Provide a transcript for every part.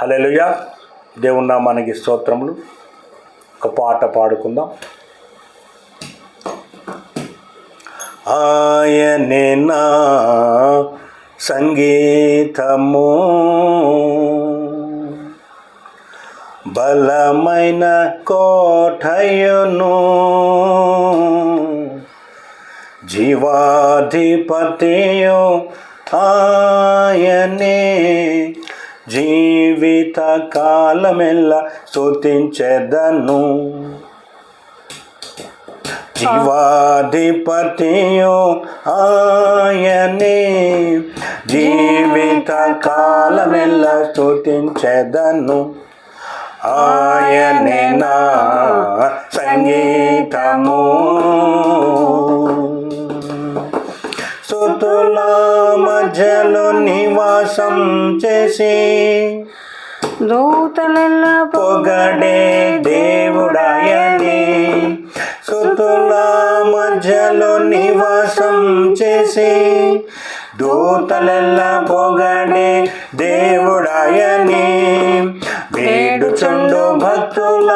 హల్లెలూయా. దేవుని నామానికి స్తోత్రములు. ఒక పాట పాడుకుందాం. ఆయనే నా సంగీతము, బలమైన కోటయును, జీవాధిపతియు ఆయనే, జీవిత కాలమెల్లా స్తుతించెదను. జీవాధిపతియు ఆయనే, జీవిత కాలమెల్లా స్తుతించెదను. ఆయనే నా సంగీతము, స్తుతుల మధ్యలో నివాసం చేసి దూతలెల్లా పొగడే దేవుడాయనే. స్తుతుల మధ్యలో నివాసం చేసి దూతలెల్లా పొగడే దేవుడాయనే. వేడుచుండు భక్తుల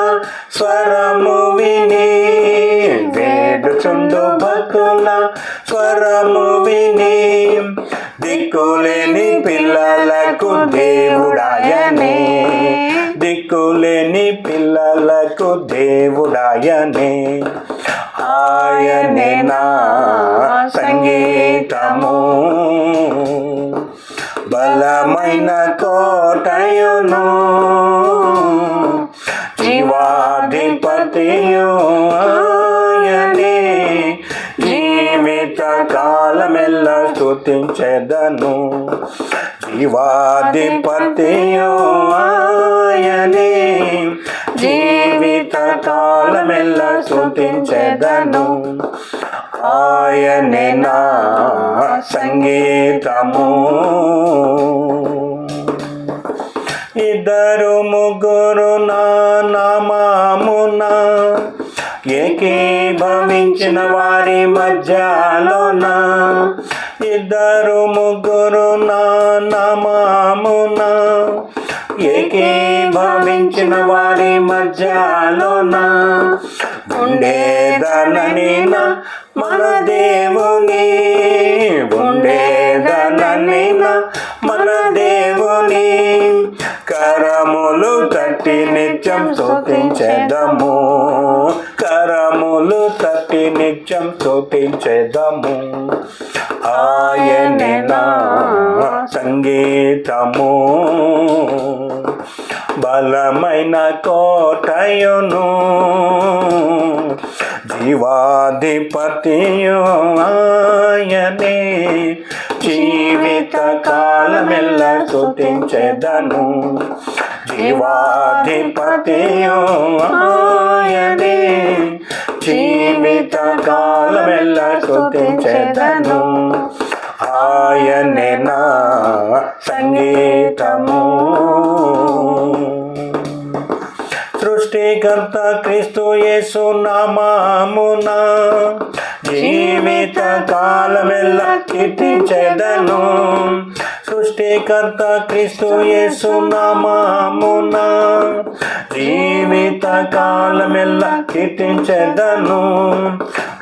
స్వరము విని, వేడుచుండు భక్తుల స్వరము విని, దిక్కులేని పిల్లలకు దేవుడాయనే, దిక్కులేని పిల్లలకు దేవుడాయనే. ఆయనే నా సంగీతము, బలమైన కోటయును, జీవాధిపతియు ఆయనే, జీవిత కాలమెల్లా స్తుతించెదను. జీవాధిపతియు ఆయనే, జీవిత కాలమెల్లా స్తుతించెదను. ఆయనే నా సంగీతము. ఇద్దరు ముగ్గురు నా నామమున ఏకీభవించిన వారి మధ్యలోన, ఇద్దరు ముగ్గురు నా నామమున ఏకీభవించిన వారి మధ్యలోన, ఉండేదనని మన దేవుని, ఉండేదనని మన దేవుని, కరములు తట్టి నిత్యం స్తుతించెదము, కరములు తట్టి నిత్యం స్తుతించెదము. ఆయనే నా సంగీతము, బలమైన కోటయును, జీవాధిపతియు ఆయనే, జీవిత కాలమెల్లా స్తుతించెదను. జీవాధిపతియు ఆయనే, జీవిత కాలమెల్లా స్తుతించెదను. ఆయనే నా సంగీతము. సృష్టికర్త క్రీస్తు యేసు నామమున జీవిత కాలమెల్లా కీర్తించెదను. సృష్టికర్త క్రీస్తు యేసు నామమున జీవిత కాలమెల్లా కీర్తించెదను.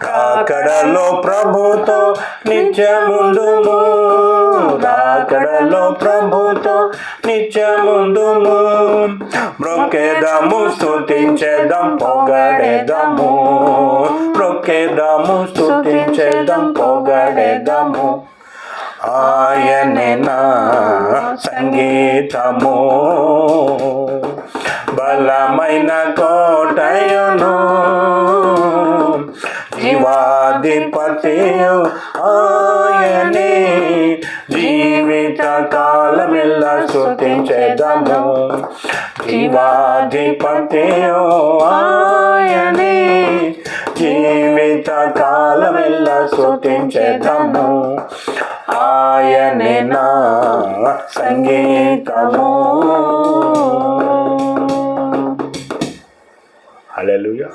రాకడలో ప్రభుతో నిత్యముందుము, రాకడలో ప్రభుతో నిత్యముందుము. మ్రొక్కెదము స్తుతించెదం పొగడెదము, మ్రొక్కెదము స్తుతించెదం పొగడెదము. ఆయనే నా సంగీతము, బలమైన కోటయును, జీవాధిపతియు ఆయనే, జీవిత కాలమెల్లా స్తుతించెదము. జీవాధిపతియు ఆయనే, జీవిత కాలమెల్లా స్తుతించెదము. ఆయనే నా సంగీతము. హల్లెలూయా.